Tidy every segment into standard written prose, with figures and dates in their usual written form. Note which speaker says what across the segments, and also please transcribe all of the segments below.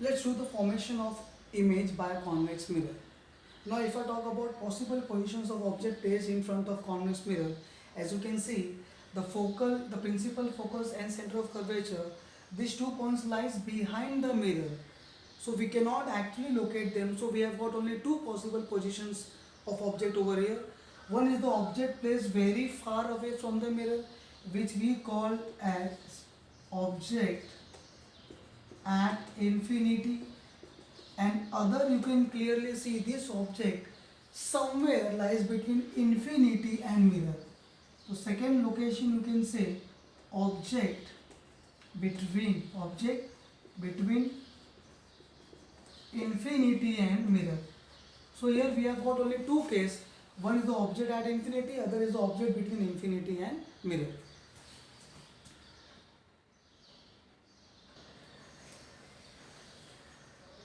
Speaker 1: Let's do the formation of image by a convex mirror. Now if I talk about possible positions of object placed in front of convex mirror, as you can see, the principal focus and center of curvature, these 2 points lies behind the mirror. So we cannot actually locate them. So we have got only two possible positions of object over here. One is the object placed very far away from the mirror, which we call as object at infinity, and other you can clearly see this object somewhere lies between infinity and mirror. So second location you can say object between infinity and mirror. So here we have got only two cases. One is the object at infinity, other is the object between infinity and mirror.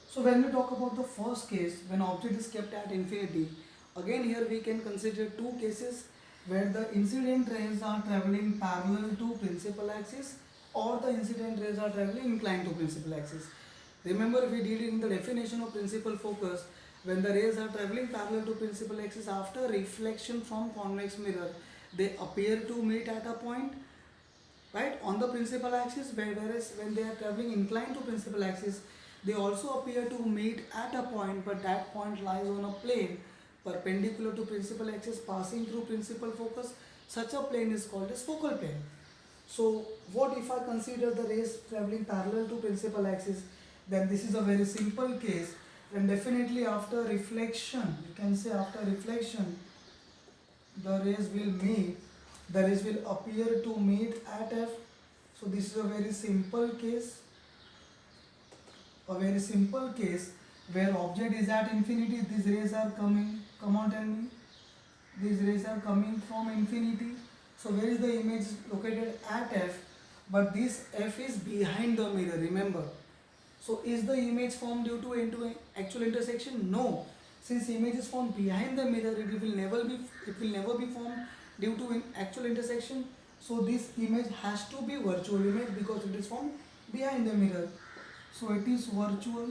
Speaker 1: So when we talk about the first case, when object is kept at infinity, again here we can consider two cases where the incident rays are traveling parallel to principal axis or the incident rays are traveling inclined to principal axis. Remember we did in the definition of principal focus, when the rays are traveling parallel to principal axis after reflection from convex mirror, they appear to meet at a point, right, on the principal axis, whereas when they are traveling inclined to principal axis, they also appear to meet at a point, but that point lies on a plane perpendicular to principal axis passing through principal focus. Such a plane is called as focal plane. So what if I consider the rays traveling parallel to principal axis? Then this is a very simple case, and definitely after reflection, you can say after reflection, the rays will appear to meet at F. So this is a very simple case. A very simple case where object is at infinity, these rays are coming, come on tell me, these rays are coming from infinity. So where is the image located? At F, but this F is behind the mirror, remember. So is the image formed due to actual intersection? No. Since image is formed behind the mirror, it will never be formed due to actual intersection. So this image has to be virtual image because it is formed behind the mirror. So it is virtual,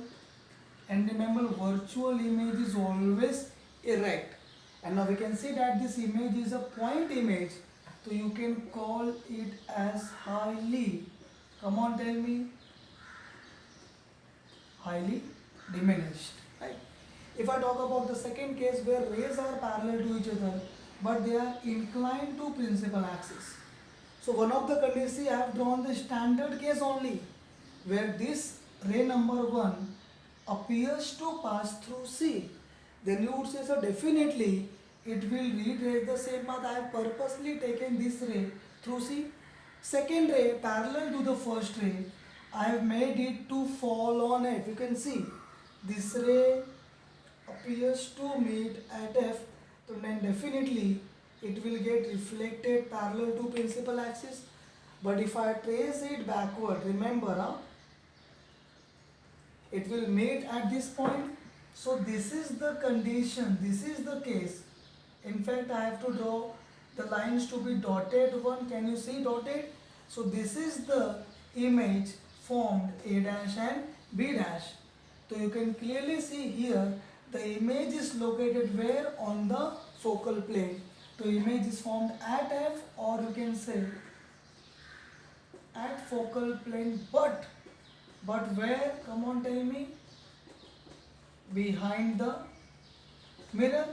Speaker 1: and remember virtual image is always erect. And now we can say that this image is a point image, so you can call it as highly, come on tell me, highly diminished, right? If I talk about the second case where rays are parallel to each other but they are inclined to principal axis. So one of the conditions I have drawn the standard case only, where this ray number 1 appears to pass through C. Then you would say, so definitely it will retrace the same path. I have purposely taken this ray through C. Second ray parallel to the first ray, I have made it to fall on F. You can see this ray appears to meet at F, so then definitely it will get reflected parallel to principal axis. But if I trace it backward, remember, it will meet at this point. So this is the condition, this is the case. In fact, I have to draw the lines to be dotted one. Can you see dotted? So this is the image formed A dash and B dash. So you can clearly see here the image is located where? On the focal plane. So image is formed at F, or you can say at focal plane, but where? Come on tell me. Behind the mirror.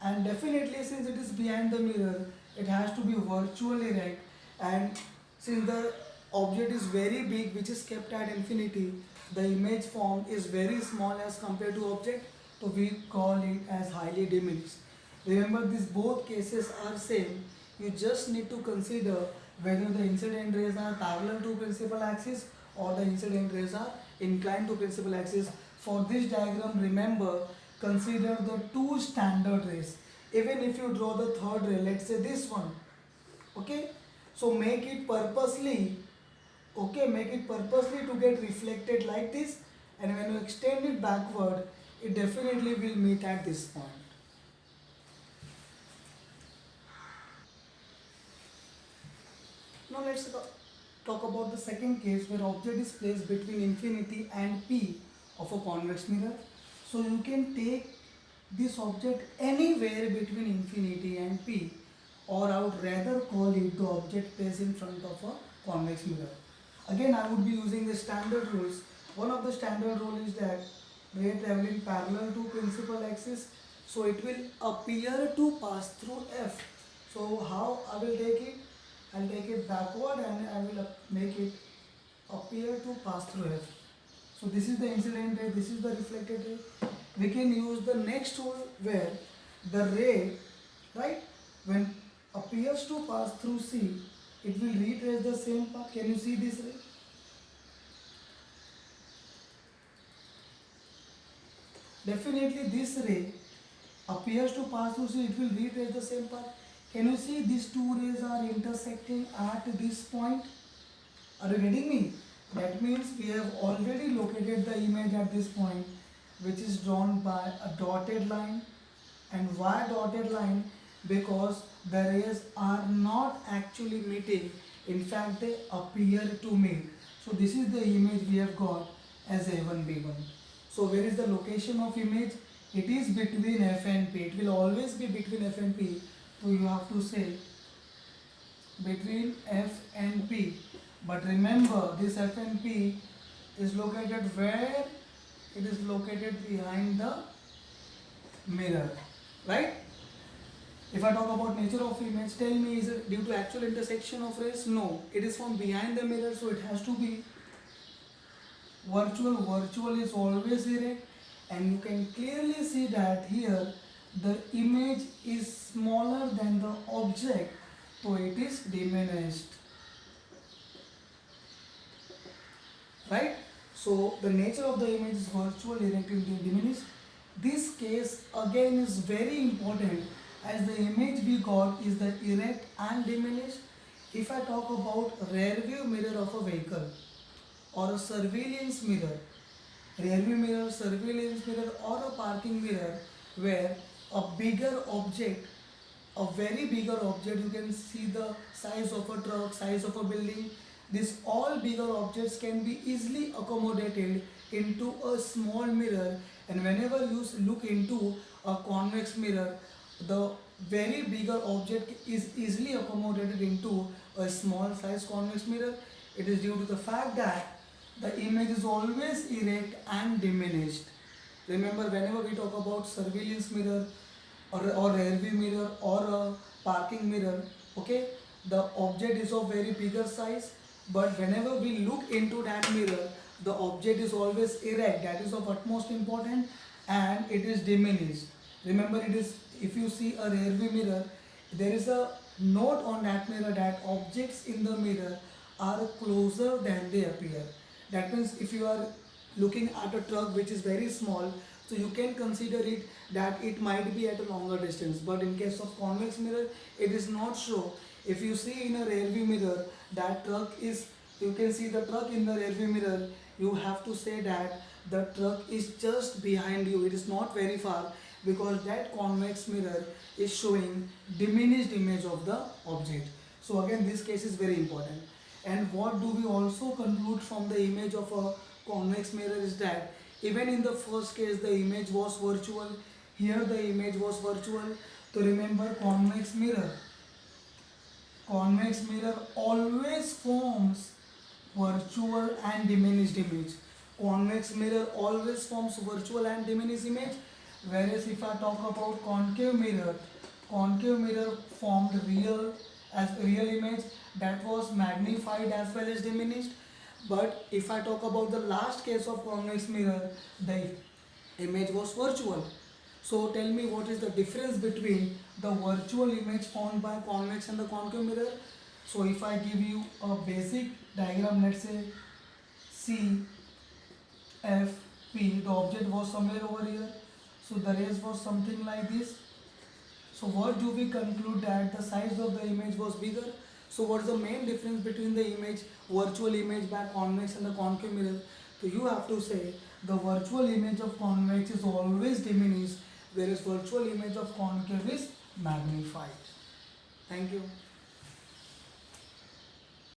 Speaker 1: And definitely since it is behind the mirror, it has to be virtually erect, and since the object is very big, which is kept at infinity, the image form is very small as compared to object, so we call it as highly diminished. Remember, these both cases are same. You just need to consider whether the incident rays are parallel to principal axis or the incident rays are inclined to principal axis. For this diagram, remember, consider the two standard rays. Even if you draw the third ray, let's say this one, okay, so make it purposely to get reflected like this, and when you extend it backward, it definitely will meet at this point. Now let's talk about the second case where object is placed between infinity and P of a convex mirror. So you can take this object anywhere between infinity and P, or I would rather call it the object placed in front of a convex mirror. Again, I would be using the standard rules. One of the standard rule is that ray traveling parallel to principal axis, so it will appear to pass through F. So how I will take it? I'll take it backward and I will make it appear to pass through F. So this is the incident ray, this is the reflected ray. We can use the next rule where the ray, right, when appears to pass through C, it will retrace the same path. Can you see this ray? Definitely this ray appears to pass through C, it will retrace the same path. Can you see these two rays are intersecting at this point? Are you getting me? That means we have already located the image at this point, which is drawn by a dotted line. And why dotted line? Because the rays are not actually meeting, in fact they appear to meet. So this is the image we have got as A1B1. So where is the location of image? It is between F and P. It will always be between F and P. So you have to say between F and P. But remember, this F and P is located where? It is located behind the mirror, right? If I talk about nature of image, tell me, is it due to actual intersection of rays? No, it is from behind the mirror, so it has to be virtual. Virtual is always erect, and you can clearly see that here the image is smaller than the object, so it is diminished, right? So the nature of the image is virtual, erect, and diminished. This case again is very important, as the image we got is the erect and diminished. If I talk about rear view mirror of a vehicle or a surveillance mirror, rear view mirror, surveillance mirror, or a parking mirror, where a bigger object, a very bigger object, you can see the size of a truck, size of a building, these all bigger objects can be easily accommodated into a small mirror. And whenever you look into a convex mirror, the very bigger object is easily accommodated into a small size convex mirror. It is due to the fact that the image is always erect and diminished. Remember, whenever we talk about surveillance mirror or rear view mirror or a parking mirror, okay, the object is of very bigger size, but whenever we look into that mirror, the object is always erect. That is of utmost importance, and it is diminished. Remember, it is, if you see a rear view mirror, there is a note on that mirror that objects in the mirror are closer than they appear. That means if you are looking at a truck which is very small, so you can consider it that it might be at a longer distance. But in case of convex mirror, it is not so. If you see in a rear view mirror, that truck is, you can see the truck in the rear view mirror, you have to say that the truck is just behind you. It is not very far, because that convex mirror is showing diminished image of the object. So again, this case is very important. And what do we also conclude from the image of a convex mirror is that even in the first case the image was virtual, here the image was virtual. So remember, convex mirror always forms virtual and diminished image. Convex mirror always forms virtual and diminished image. Whereas if I talk about concave mirror formed real image, that was magnified as well as diminished. But if I talk about the last case of convex mirror, the image was virtual. So tell me, what is the difference between the virtual image formed by convex and the concave mirror? So if I give you a basic diagram, let's say C, F, P, the object was somewhere over here. So the rays was something like this. So what do we conclude? That the size of the image was bigger. So what is the main difference between the image, virtual image by convex and the concave mirror? So you have to say the virtual image of convex is always diminished, whereas virtual image of concave is magnified. Thank you.